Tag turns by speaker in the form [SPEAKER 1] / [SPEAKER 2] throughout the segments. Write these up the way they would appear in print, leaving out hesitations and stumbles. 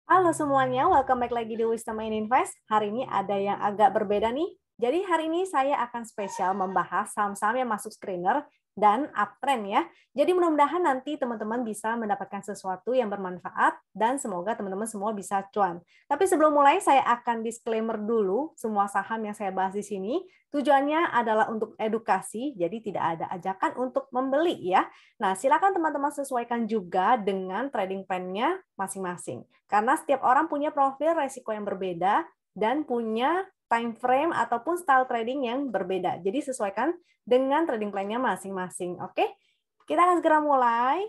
[SPEAKER 1] Halo semuanya, welcome back lagi di Wisdom and Invest. Hari ini ada yang agak berbeda nih. Jadi hari ini saya akan spesial membahas saham-saham yang masuk screener dan uptrend ya. Jadi mudah-mudahan nanti teman-teman bisa mendapatkan sesuatu yang bermanfaat dan semoga teman-teman semua bisa cuan. Tapi sebelum mulai saya akan disclaimer dulu semua saham yang saya bahas di sini tujuannya adalah untuk edukasi, jadi tidak ada ajakan untuk membeli ya. Nah, silakan teman-teman sesuaikan juga dengan trading plan-nya masing-masing. Karena setiap orang punya profil resiko yang berbeda dan punya time frame ataupun style trading yang berbeda. Jadi sesuaikan dengan trading plan-nya masing-masing. Oke, kita akan segera mulai.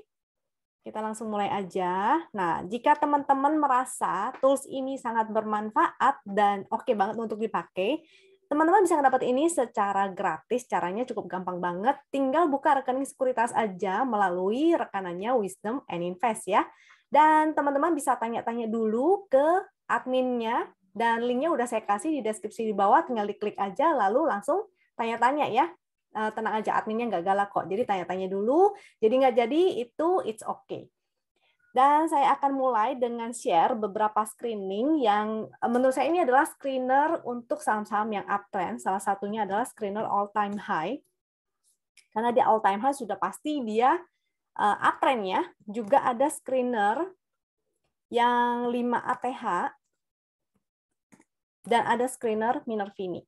[SPEAKER 1] Kita langsung mulai aja. Nah, jika teman-teman merasa tools ini sangat bermanfaat dan oke banget untuk dipakai, teman-teman bisa dapat ini secara gratis. Caranya cukup gampang banget. Tinggal buka rekening sekuritas aja melalui rekanannya Wisdom and Invest ya. Dan teman-teman bisa tanya-tanya dulu ke adminnya. Dan linknya udah saya kasih di deskripsi di bawah. Tinggal diklik aja lalu langsung tanya-tanya ya. Tenang aja, adminnya nggak galak kok. Jadi tanya-tanya dulu. Jadi nggak jadi itu it's okay. Dan saya akan mulai dengan share beberapa screening yang menurut saya ini adalah screener untuk saham-saham yang uptrend. Salah satunya adalah screener all time high. Karena di all time high sudah pasti dia uptrend ya. Juga ada screener yang 5 ATH dan ada screener Minervini.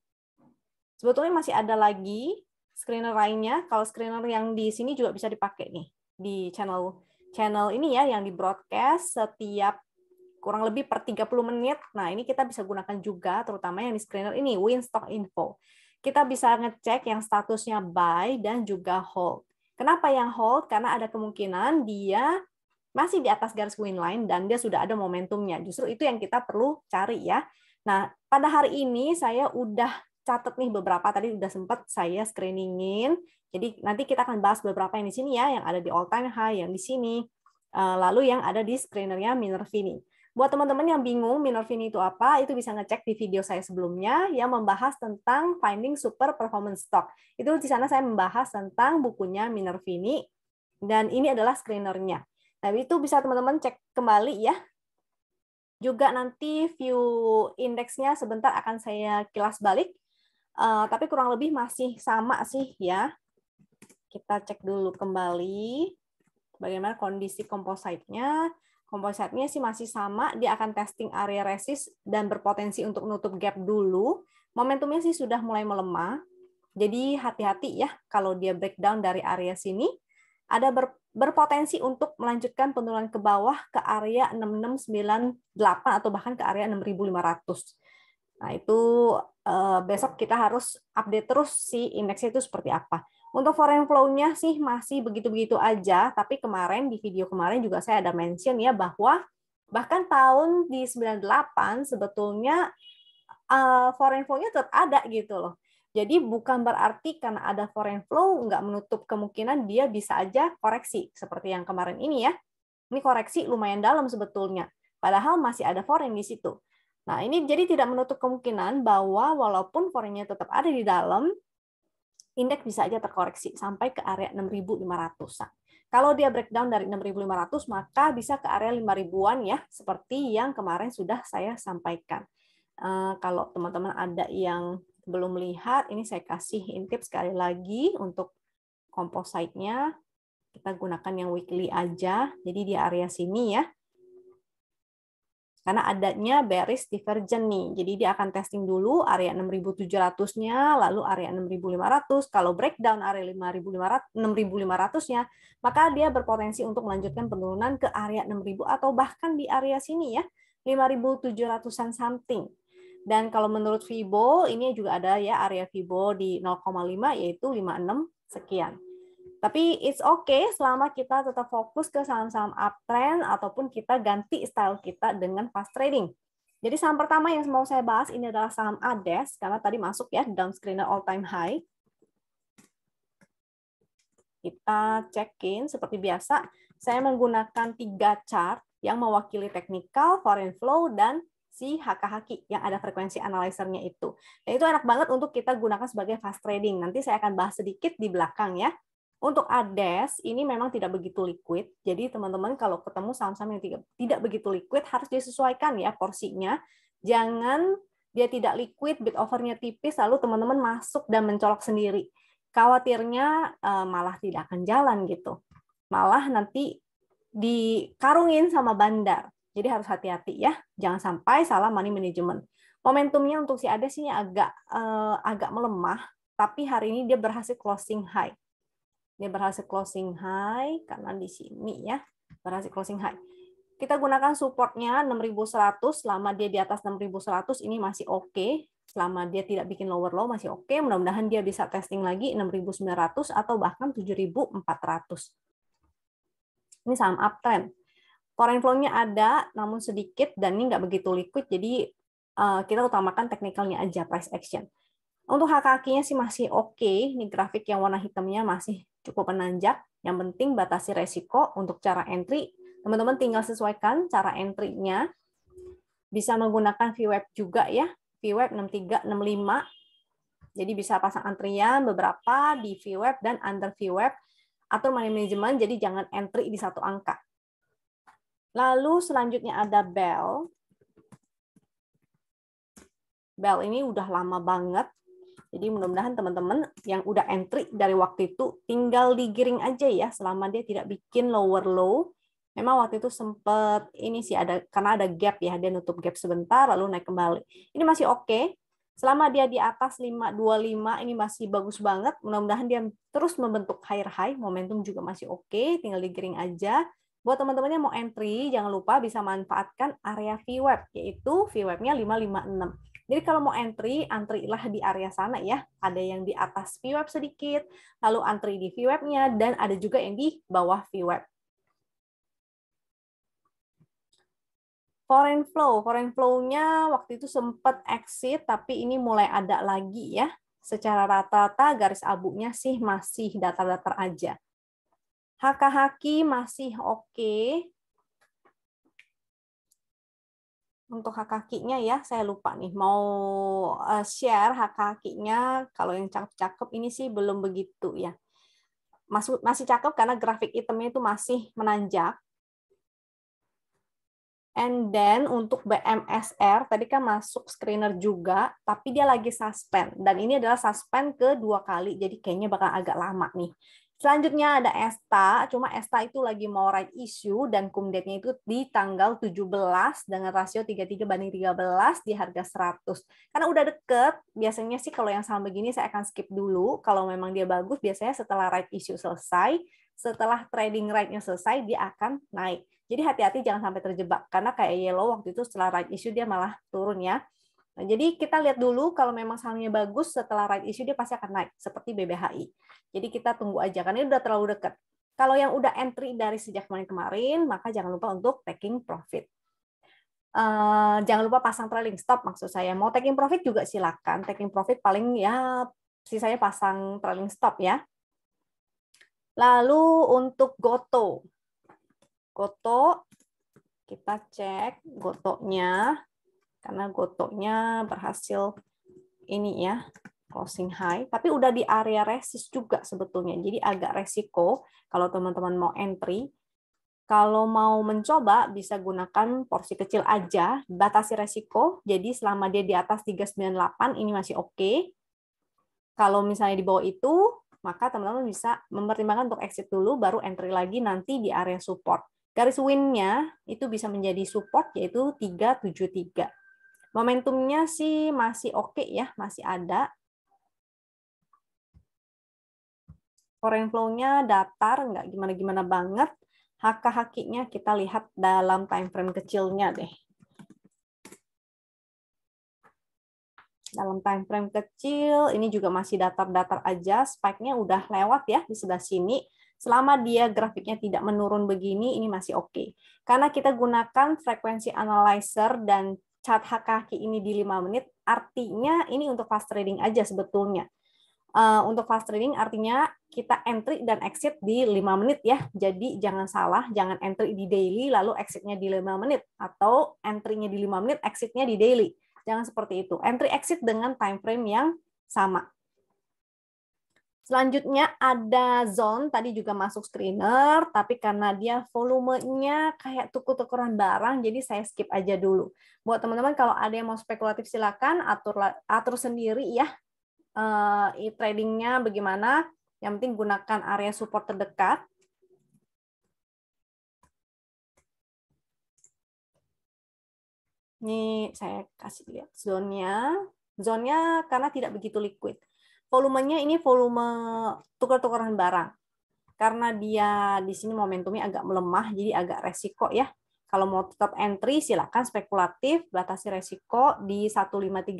[SPEAKER 1] Sebetulnya masih ada lagi screener lainnya. Kalau screener yang di sini juga bisa dipakai nih di channel ini ya yang di broadcast setiap kurang lebih per 30 menit. Nah, ini kita bisa gunakan juga terutama yang di screener ini Win Stock Info. Kita bisa ngecek yang statusnya buy dan juga hold. Kenapa yang hold? Karena ada kemungkinan dia masih di atas garis win line dan dia sudah ada momentumnya. Justru itu yang kita perlu cari ya. Nah, pada hari ini saya udah catat nih beberapa, tadi udah sempat saya screeningin. Jadi nanti kita akan bahas beberapa yang di sini ya, yang ada di all time high, yang di sini, lalu yang ada di screenernya Minervini. Buat teman-teman yang bingung Minervini itu apa, itu bisa ngecek di video saya sebelumnya yang membahas tentang finding super performance stock. Itu di sana saya membahas tentang bukunya Minervini dan ini adalah screenernya. Nah, itu bisa teman-teman cek kembali ya. Juga nanti view indeksnya sebentar akan saya kilas balik. Tapi kurang lebih masih sama sih ya. Kita cek dulu kembali bagaimana kondisi kompositnya. Kompositnya sih masih sama, dia akan testing area resist dan berpotensi untuk nutup gap dulu. Momentumnya sih sudah mulai melemah. Jadi hati-hati ya kalau dia breakdown dari area sini. Ada berpotensi untuk melanjutkan penurunan ke bawah ke area 6698 atau bahkan ke area 6500. Nah, itu besok kita harus update terus si indeksnya itu seperti apa. Untuk foreign flow-nya sih masih begitu-begitu aja, tapi kemarin di video kemarin juga saya ada mention ya bahwa bahkan tahun di 98 sebetulnya foreign flow-nya tetap ada gitu loh. Jadi bukan berarti karena ada foreign flow nggak menutup kemungkinan dia bisa aja koreksi seperti yang kemarin ini ya. Ini koreksi lumayan dalam sebetulnya. Padahal masih ada foreign di situ. Nah, ini jadi tidak menutup kemungkinan bahwa walaupun foreign-nya tetap ada di dalam, indeks bisa aja terkoreksi sampai ke area 6.500-an. Kalau dia breakdown dari 6.500, maka bisa ke area 5.000-an ya, seperti yang kemarin sudah saya sampaikan. Kalau teman-teman ada yang belum lihat, ini saya kasih intip sekali lagi untuk composite-nya. Kita gunakan yang weekly aja, jadi di area sini ya. Karena adanya bearish divergent nih. Jadi dia akan testing dulu area 6.700-nya, lalu area 6.500. Kalau breakdown area 6.500-nya, maka dia berpotensi untuk melanjutkan penurunan ke area 6.000 atau bahkan di area sini ya, 5.700-an something. Dan kalau menurut Fibo, ini juga ada ya area Fibo di 0,5 yaitu 56 sekian. Tapi it's okay selama kita tetap fokus ke saham-saham uptrend ataupun kita ganti style kita dengan fast trading. Jadi saham pertama yang mau saya bahas ini adalah saham ADES karena tadi masuk ya down screener all time high. Kita check-in seperti biasa. Saya menggunakan 3 chart yang mewakili technical, foreign flow, dan si haki yang ada frekuensi analyzer-nya itu. Dan itu enak banget untuk kita gunakan sebagai fast trading. Nanti saya akan bahas sedikit di belakang ya. Untuk ADES ini memang tidak begitu liquid, jadi teman-teman kalau ketemu saham-saham yang tidak begitu liquid harus disesuaikan ya porsinya. Jangan dia tidak liquid, bid offer-nya tipis, lalu teman-teman masuk dan mencolok sendiri. Khawatirnya malah tidak akan jalan gitu. Malah nanti dikarungin sama bandar. Jadi harus hati-hati ya, jangan sampai salah money management. Momentumnya untuk si ADES ini agak melemah, tapi hari ini dia berhasil closing high. Dia berhasil closing high karena di sini ya, berhasil closing high. Kita gunakan supportnya 6.100, selama dia di atas 6.100 ini masih oke. Selama dia tidak bikin lower low masih oke. Mudah-mudahan dia bisa testing lagi 6.900 atau bahkan 7.400. Ini saham uptrend. Foreign flow-nya ada, namun sedikit, dan ini nggak begitu liquid, jadi kita utamakan teknikalnya aja, price action. Untuk HKQ-nya sih masih oke. Ini grafik yang warna hitamnya masih cukup menanjak. Yang penting batasi resiko. Untuk cara entry, teman-teman tinggal sesuaikan cara entry-nya. Bisa menggunakan VWAP juga ya. VWAP 63, 65. Jadi bisa pasang antrian beberapa di VWAP dan under VWAP. Atur money management, jadi jangan entry di satu angka. Lalu selanjutnya ada BEL. BEL ini udah lama banget. Jadi mudah-mudahan teman-teman yang udah entry dari waktu itu tinggal digiring aja ya selama dia tidak bikin lower low. Memang waktu itu sempat ini sih ada karena ada gap ya, dia nutup gap sebentar lalu naik kembali. Ini masih oke. Selama dia di atas 525 ini masih bagus banget. Mudah-mudahan dia terus membentuk higher high, momentum juga masih oke, tinggal digiring aja. Buat teman-teman yang mau entry, jangan lupa bisa manfaatkan area VWAP, yaitu VWAP-nya 556. Jadi kalau mau entry, antrilah di area sana ya. Ada yang di atas VWAP sedikit, lalu antri di VWAP-nya, dan ada juga yang di bawah VWAP. Foreign flow-nya waktu itu sempat exit, tapi ini mulai ada lagi ya. Secara rata-rata garis abunya sih masih datar-datar aja. HKHQ masih oke. Untuk HKQ-nya ya, saya lupa nih. Mau share HKQ-nya, kalau yang cakep-cakep ini sih belum begitu ya. Masih cakep karena grafik itemnya itu masih menanjak. And then untuk BMSR, tadi kan masuk screener juga, tapi dia lagi suspend. Dan ini adalah suspend kedua kali, jadi kayaknya bakal agak lama nih. Selanjutnya ada ESTA, cuma ESTA itu lagi mau right issue dan cum date-nya itu di tanggal 17 dengan rasio 33/13 di harga 100. Karena udah deket, biasanya sih kalau yang saham begini saya akan skip dulu. Kalau memang dia bagus, biasanya setelah right issue selesai, setelah trading right-nya selesai, dia akan naik. Jadi hati-hati jangan sampai terjebak, karena kayak Yellow waktu itu setelah right issue dia malah turun ya. Nah, jadi kita lihat dulu kalau memang sahamnya bagus setelah right issue dia pasti akan naik seperti BBHI. Jadi kita tunggu aja karena ini udah terlalu dekat. Kalau yang udah entry dari sejak kemarin, maka jangan lupa untuk taking profit. Jangan lupa pasang trailing stop maksud saya. Mau taking profit juga silakan. Taking profit paling ya sisanya pasang trailing stop ya. Lalu untuk Goto. Goto kita cek Gotonya. Karena Gotonya berhasil ini ya, closing high, tapi udah di area resist juga sebetulnya. Jadi agak resiko kalau teman-teman mau entry. Kalau mau mencoba bisa gunakan porsi kecil aja, batasi resiko. Jadi selama dia di atas 398 ini masih oke. Kalau misalnya di bawah itu, maka teman-teman bisa mempertimbangkan untuk exit dulu baru entry lagi nanti di area support. Garis win-nya itu bisa menjadi support yaitu 373. Momentumnya sih masih oke ya, masih ada. Foreign flow-nya datar, nggak gimana-gimana banget. HKHQ-nya kita lihat dalam time frame kecilnya deh. Dalam time frame kecil, ini juga masih datar-datar aja. Spike-nya udah lewat ya di sebelah sini. Selama dia grafiknya tidak menurun begini, ini masih oke. Karena kita gunakan frekuensi analyzer dan chart HKHQ ini di 5 menit, artinya ini untuk fast trading aja sebetulnya. Untuk fast trading artinya kita entry dan exit di 5 menit ya. Jadi jangan salah, jangan entry di daily lalu exitnya di 5 menit. Atau entry-nya di 5 menit, exitnya di daily. Jangan seperti itu. Entry exit dengan time frame yang sama. Selanjutnya ada zone, tadi juga masuk screener, tapi karena dia volumenya kayak tuker-tukeran barang, jadi saya skip aja dulu. Buat teman-teman kalau ada yang mau spekulatif silakan atur sendiri ya tradingnya bagaimana. Yang penting gunakan area support terdekat. Ini saya kasih lihat zone-nya. Zone-nya karena tidak begitu liquid. Volumenya ini volume tukar-tukaran barang. Karena dia di sini momentumnya agak melemah, jadi agak resiko ya. Kalau mau tetap entry, silakan spekulatif, batasi resiko di 1535.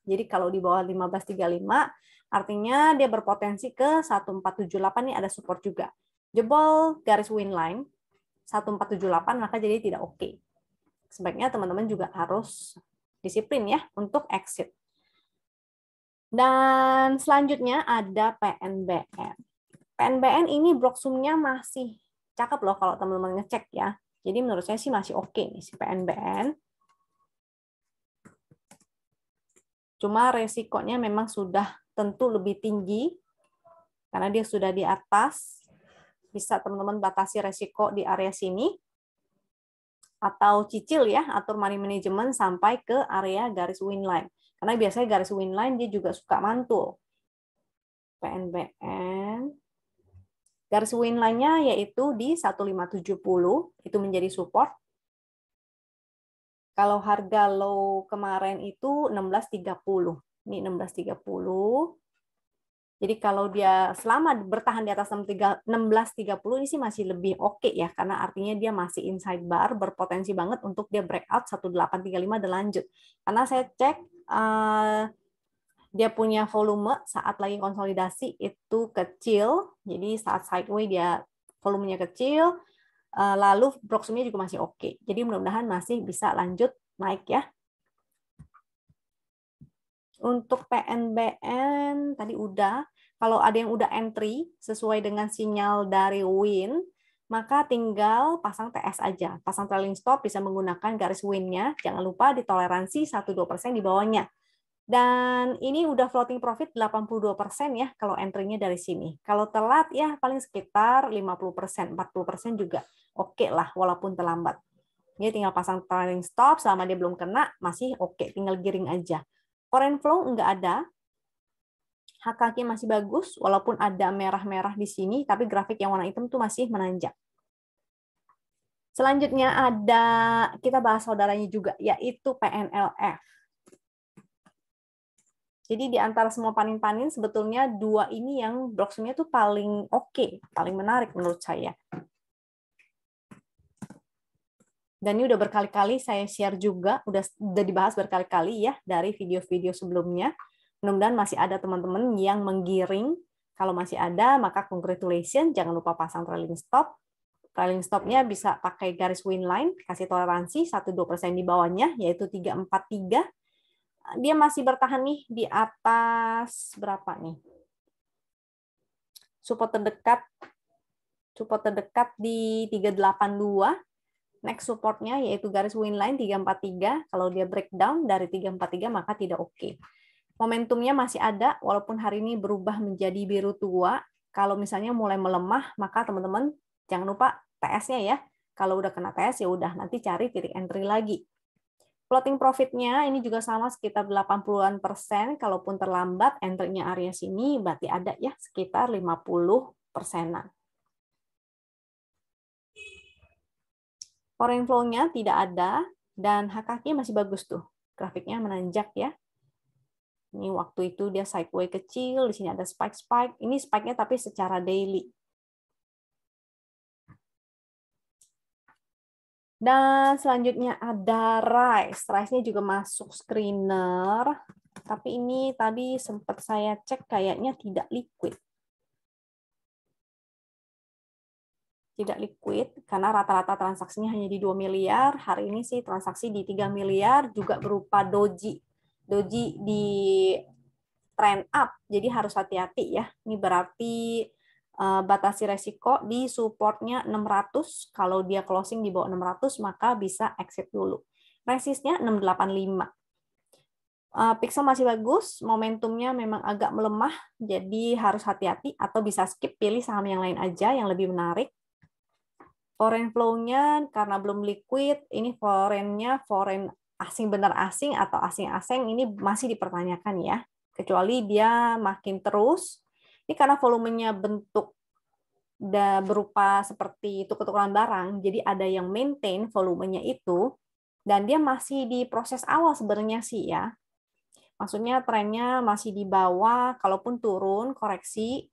[SPEAKER 1] Jadi kalau di bawah 1535, artinya dia berpotensi ke 1478, nih ada support juga. Jebol garis win line, 1478, maka jadi tidak oke. Sebaiknya teman-teman juga harus disiplin ya untuk exit. Dan selanjutnya ada PNBN. PNBN ini blocksum-nya masih cakep loh kalau teman-teman ngecek ya. Jadi menurut saya sih masih oke nih si PNBN. Cuma resikonya memang sudah tentu lebih tinggi karena dia sudah di atas. Bisa teman-teman batasi resiko di area sini. Atau cicil ya, atur money management sampai ke area garis win line. Karena biasanya garis win line dia juga suka mantul. PNBN. Garis win line-nya yaitu di 1570, itu menjadi support. Kalau harga low kemarin itu 1630. Ini 1630. Jadi kalau dia selama bertahan di atas 1630 ini sih masih lebih oke ya, karena artinya dia masih inside bar, berpotensi banget untuk dia breakout 1835 dan lanjut. Karena saya cek dia punya volume saat lagi konsolidasi itu kecil, jadi saat sideways dia volumenya kecil, lalu blocksum-nya juga masih oke. Jadi mudah-mudahan masih bisa lanjut naik ya. Untuk PNBN tadi udah. Kalau ada yang udah entry sesuai dengan sinyal dari win, maka tinggal pasang TS aja. Pasang trailing stop bisa menggunakan garis win-nya. Jangan lupa ditoleransi 1-2% di bawahnya. Dan ini udah floating profit 82% ya kalau entry-nya dari sini. Kalau telat ya paling sekitar 50%, 40% juga oke lah walaupun terlambat. Dia tinggal pasang trailing stop, selama dia belum kena masih oke, tinggal giring aja. Foreign flow nggak ada. HKQ masih bagus, walaupun ada merah-merah di sini, tapi grafik yang warna hitam tuh masih menanjak. Selanjutnya ada, kita bahas saudaranya juga, yaitu PNLF. Jadi di antara semua panin-panin, sebetulnya dua ini yang blocksum-nya tuh paling oke, paling menarik menurut saya. Dan ini udah berkali-kali saya share juga, udah dibahas berkali-kali ya dari video-video sebelumnya. Mudah-mudahan masih ada teman-teman yang menggiring. Kalau masih ada, maka congratulations. Jangan lupa pasang trailing stop. Trailing stop-nya bisa pakai garis win line, kasih toleransi 1-2% di bawahnya, yaitu 343. Dia masih bertahan nih di atas berapa nih? Support terdekat di 382. Next support-nya yaitu garis win line 343. Kalau dia breakdown dari 343 maka tidak oke. Momentumnya masih ada, walaupun hari ini berubah menjadi biru tua. Kalau misalnya mulai melemah, maka teman-teman jangan lupa TS-nya ya. Kalau udah kena TS, ya udah nanti cari titik entry lagi. Floating profit-nya ini juga sama sekitar 80-an%. Kalaupun terlambat, entry-nya area sini berarti ada ya sekitar 50%-an. Foreign flow-nya tidak ada, dan HKQ masih bagus tuh. Grafiknya menanjak ya. Ini waktu itu dia sideways kecil, di sini ada spike-spike. Ini spike-nya tapi secara daily. Dan selanjutnya ada Rise. Rise-nya juga masuk screener. Tapi ini tadi sempat saya cek kayaknya tidak liquid. Tidak liquid, karena rata-rata transaksinya hanya di 2 miliar. Hari ini sih transaksi di 3 miliar, juga berupa doji. Doji di trend up, jadi harus hati-hati ya. Ini berarti batasi resiko di supportnya 600. Kalau dia closing di bawah 600, maka bisa exit dulu. Resistnya 685. Pixel masih bagus, momentumnya memang agak melemah, jadi harus hati-hati atau bisa skip, pilih saham yang lain aja yang lebih menarik. Foreign flow-nya karena belum liquid, ini foreign-nya foreign asing benar asing atau asing-asing ini masih dipertanyakan ya. Kecuali dia makin terus. Ini karena volumenya bentuk berupa seperti tuker-tukeran barang, jadi ada yang maintain volumenya itu, dan dia masih di proses awal sebenarnya sih ya. Maksudnya trennya masih di bawah, kalaupun turun, koreksi,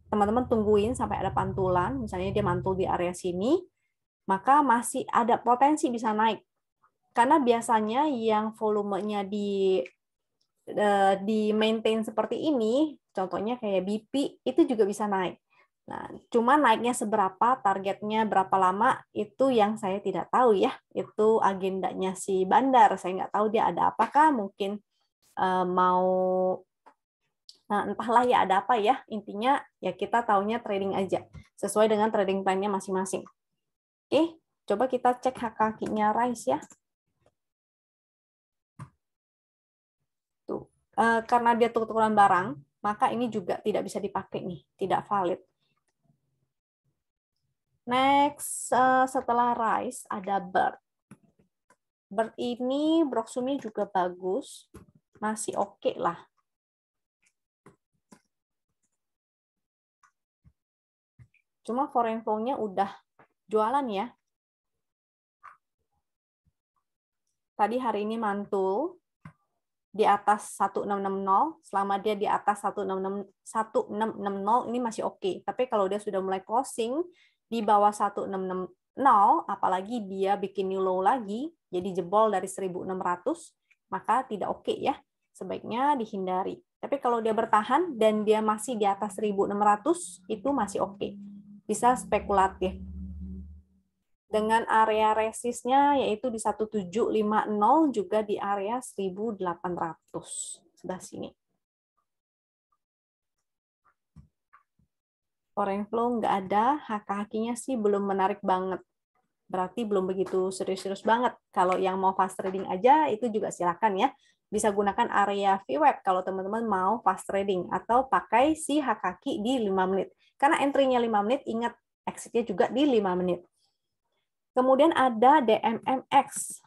[SPEAKER 1] teman-teman tungguin sampai ada pantulan, misalnya dia mantul di area sini, maka masih ada potensi bisa naik. Karena biasanya yang volumenya di maintain seperti ini, contohnya kayak BP, itu juga bisa naik. Nah, cuma naiknya seberapa, targetnya berapa lama, itu yang saya tidak tahu ya. Itu agendanya si Bandar, saya nggak tahu dia ada apakah, mungkin mau entahlah ya ada apa ya, intinya ya kita taunya trading aja sesuai dengan trading plan-nya masing-masing. Oke, coba kita cek HKQ-nya Rise ya. Tuh, karena dia tuker-tukeran barang, maka ini juga tidak bisa dipakai nih, tidak valid. Next, setelah Rise ada Bird. Bird ini broksumnya juga bagus, masih oke lah. Cuma foreign flow-nya udah jualan ya. Tadi hari ini mantul di atas 1660, selama dia di atas 1660 ini masih oke. Tapi kalau dia sudah mulai closing di bawah 1660, apalagi dia bikin new low lagi, jadi jebol dari 1600, maka tidak oke ya. Sebaiknya dihindari. Tapi kalau dia bertahan dan dia masih di atas 1600, itu masih oke. Bisa spekulatif. Dengan area resistnya yaitu di 1750, juga di area 1800. Sebelah sini. Foreign flow nggak ada, HKQ-nya sih belum menarik banget. Berarti belum begitu serius-serius banget. Kalau yang mau fast trading aja, itu juga silakan ya. Bisa gunakan area VWAP kalau teman-teman mau fast trading. Atau pakai si HKQ di 5 menit. Karena entry-nya 5 menit, ingat exit-nya juga di 5 menit. Kemudian ada DMMX.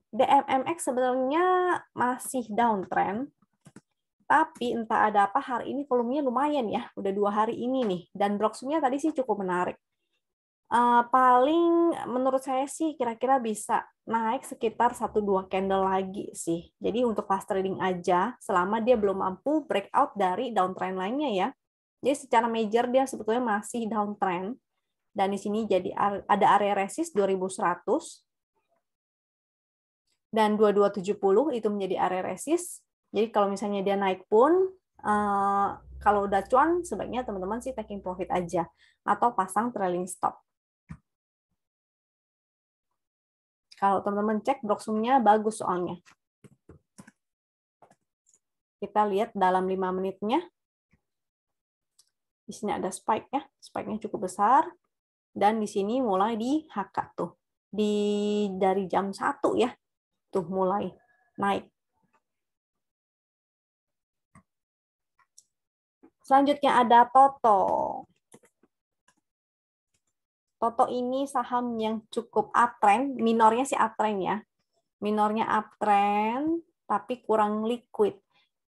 [SPEAKER 1] DMMX sebenarnya masih downtrend, tapi entah ada apa hari ini volumenya lumayan ya, udah 2 hari ini nih, dan broksumnya tadi sih cukup menarik. Paling menurut saya sih kira-kira bisa naik sekitar 1-2 candle lagi sih. Jadi untuk fast trading aja, selama dia belum mampu breakout dari downtrend lainnya ya. Jadi secara major dia sebetulnya masih downtrend. Dan di sini jadi ada area resist 2100 dan 2270 itu menjadi area resist. Jadi kalau misalnya dia naik pun kalau udah cuan sebaiknya teman-teman sih taking profit aja atau pasang trailing stop. Kalau teman-teman cek broksumnya bagus soalnya. Kita lihat dalam 5 menitnya. Di sini ada spike ya, spike-nya cukup besar. Dan di sini mulai di HK tuh. Dari jam 1 ya. Tuh mulai naik. Selanjutnya ada Toto. Toto ini saham yang cukup uptrend, minornya sih uptrend ya. Minornya uptrend, tapi kurang liquid.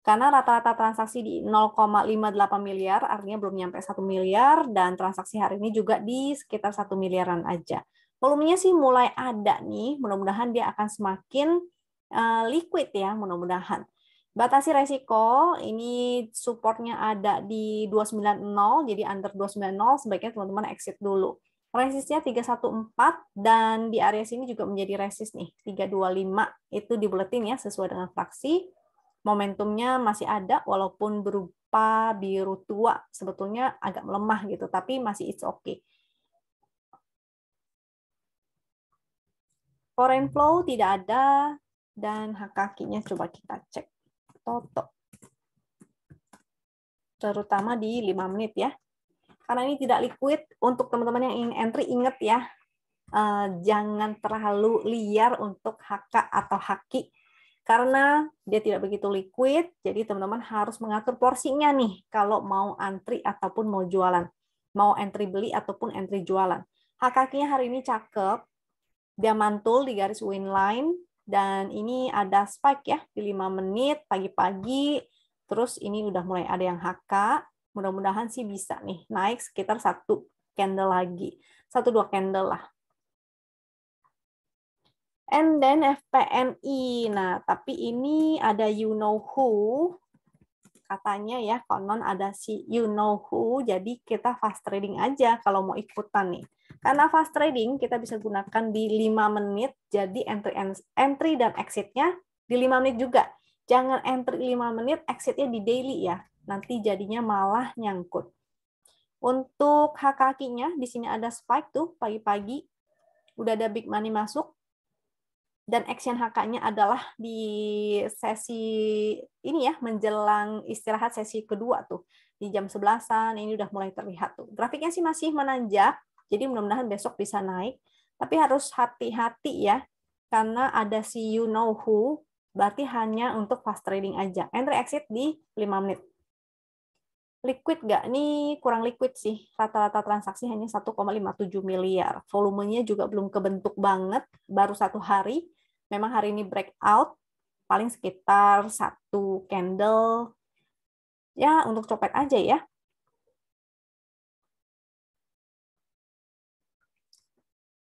[SPEAKER 1] Karena rata-rata transaksi di 0,58 miliar, artinya belum nyampe 1 miliar, dan transaksi hari ini juga di sekitar 1 miliaran aja. Volumenya sih mulai ada nih, mudah-mudahan dia akan semakin liquid ya, mudah-mudahan. Batasi resiko, ini supportnya ada di 290, jadi under 290, sebaiknya teman-teman exit dulu. Resistnya 314, dan di area sini juga menjadi resist nih, 325, itu dibuletin ya, sesuai dengan fraksi. Momentumnya masih ada, walaupun berupa biru tua, sebetulnya agak melemah gitu, tapi masih it's okay. Foreign flow tidak ada, dan HKQ-nya coba kita cek. Toto. Terutama di 5 menit ya. Karena ini tidak liquid, untuk teman-teman yang ingin entry, ingat ya, jangan terlalu liar untuk HK atau HQ. Karena dia tidak begitu liquid, jadi teman-teman harus mengatur porsinya nih kalau mau antri ataupun mau jualan. Mau entry beli ataupun entry jualan. HKQ-nya hari ini cakep. Dia mantul di garis win line. Dan ini ada spike ya di 5 menit pagi-pagi. Terus ini udah mulai ada yang HK. Mudah-mudahan sih bisa nih naik sekitar 1 candle lagi. 1-2 candle lah. And then FPNI. Nah, tapi ini ada you know who. Katanya ya, konon ada si you know who. Jadi kita fast trading aja kalau mau ikutan nih. Karena fast trading kita bisa gunakan di 5 menit. Jadi entry dan exit-nya di 5 menit juga. Jangan entry 5 menit, exit-nya di daily ya. Nanti jadinya malah nyangkut. Untuk HKQ-nya, di sini ada spike tuh pagi-pagi. Udah ada big money masuk. Dan action HK-nya adalah di sesi ini ya, menjelang istirahat sesi kedua tuh. Di jam 11-an, ini udah mulai terlihat tuh. Grafiknya sih masih menanjak, jadi mudah-mudahan besok bisa naik. Tapi harus hati-hati ya, karena ada si you know who, berarti hanya untuk fast trading aja. Entry exit di 5 menit. Liquid nggak? Nih kurang liquid sih. Rata-rata transaksi hanya 1,57 miliar. Volumenya juga belum kebentuk banget, baru 1 hari. Memang hari ini breakout, paling sekitar 1 candle. Ya, untuk copet aja ya.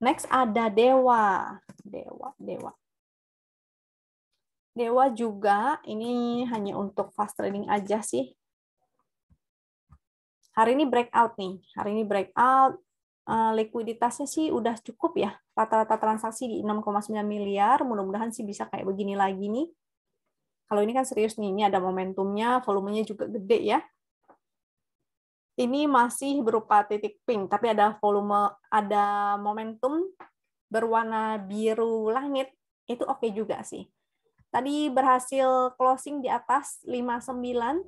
[SPEAKER 1] Next ada Dewa. Dewa juga, ini hanya untuk fast trading aja sih. Hari ini breakout nih. Hari ini breakout. Likuiditasnya sih udah cukup ya. Rata-rata transaksi di 6,9 miliar. Mudah-mudahan sih bisa kayak begini lagi nih. Kalau ini kan serius nih, ini ada momentumnya, volumenya juga gede ya. Ini masih berupa titik pink, tapi ada volume, ada momentum berwarna biru langit. Itu oke juga sih. Tadi berhasil closing di atas 59.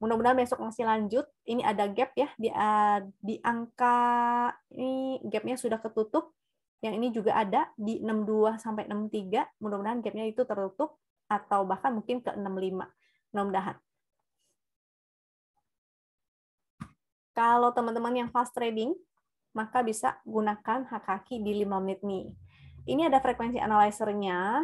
[SPEAKER 1] Mudah-mudahan besok masih lanjut. Ini ada gap ya di angka ini, gapnya sudah ketutup. Yang ini juga ada di 62 sampai 63. Mudah-mudahan gapnya itu tertutup atau bahkan mungkin ke 65. Mudah-mudahan. Kalau teman-teman yang fast trading, maka bisa gunakan HKQ di 5 menit nih. Ini ada frekuensi analyzer-nya.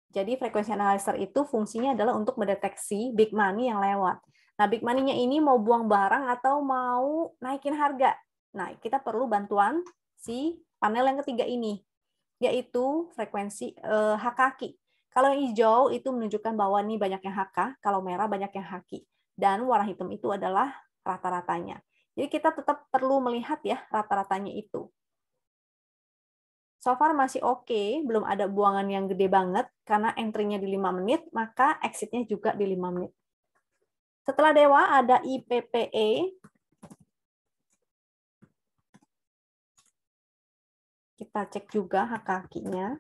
[SPEAKER 1] Jadi frekuensi analyzer itu fungsinya adalah untuk mendeteksi big money yang lewat. Nah, big money-nya ini mau buang barang atau mau naikin harga. Nah, kita perlu bantuan si panel yang ketiga ini, yaitu frekuensi HKQ. Kalau yang hijau itu menunjukkan bahwa ini banyak yang HK, kalau merah banyak yang HQ. Dan warna hitam itu adalah rata-ratanya. Jadi kita tetap perlu melihat ya rata-ratanya itu. So far masih oke, belum ada buangan yang gede banget, karena entry-nya di 5 menit, maka exit-nya juga di 5 menit. Setelah Dewa ada IPPE. Kita cek juga HKQ-nya.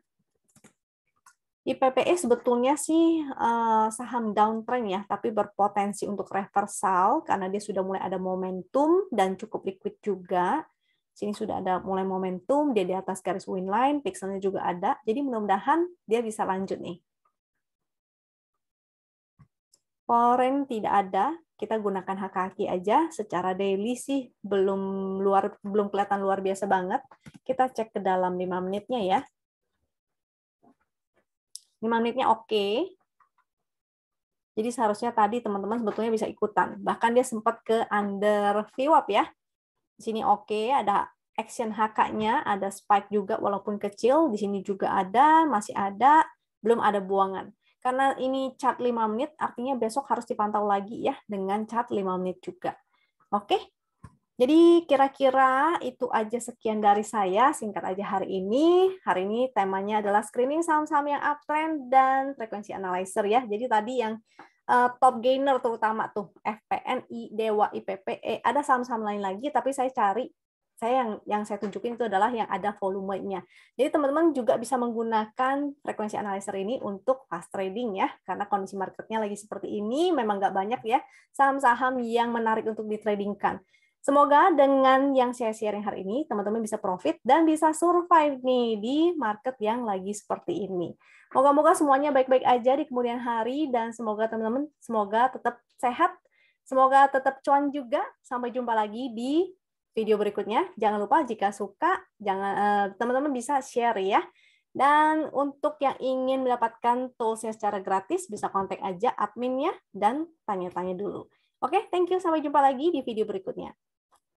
[SPEAKER 1] IPPE sebetulnya sih saham downtrend ya, tapi berpotensi untuk reversal karena dia sudah mulai ada momentum dan cukup liquid juga. Sini sudah ada mulai momentum, dia di atas garis win line, pixelnya juga ada. Jadi mudah-mudahan dia bisa lanjut nih. Foreign tidak ada, kita gunakan HKQ aja. Secara daily sih belum kelihatan luar biasa banget. Kita cek ke dalam 5 menitnya ya. 5 menitnya oke. Jadi seharusnya tadi teman-teman sebetulnya bisa ikutan. Bahkan dia sempat ke under VWAP ya. Di sini oke, ada action HK-nya, ada spike juga walaupun kecil. Di sini juga ada, masih ada, belum ada buangan. Karena ini chart 5 menit, artinya besok harus dipantau lagi ya dengan chart 5 menit juga. Oke? Jadi kira-kira itu aja sekian dari saya, singkat aja hari ini. Hari ini temanya adalah screening saham-saham yang uptrend dan frekuensi analyzer ya. Jadi tadi yang top gainer terutama tuh FPNI, Dewa, IPPE, ada saham-saham lain lagi, tapi saya cari yang saya tunjukin itu adalah yang ada volumenya. Jadi teman-teman juga bisa menggunakan frekuensi analyzer ini untuk fast trading ya, karena kondisi marketnya lagi seperti ini, memang nggak banyak ya saham-saham yang menarik untuk ditradingkan. Semoga dengan yang saya sharing hari ini, teman-teman bisa profit dan bisa survive nih di market yang lagi seperti ini. Moga-moga semuanya baik-baik aja di kemudian hari, dan semoga teman-teman tetap sehat, semoga tetap cuan juga. Sampai jumpa lagi di video berikutnya. Jangan lupa jika suka, teman-teman bisa share ya. Dan untuk yang ingin mendapatkan toolsnya secara gratis, bisa kontak aja adminnya dan tanya-tanya dulu. Oke, thank you. Sampai jumpa lagi di video berikutnya.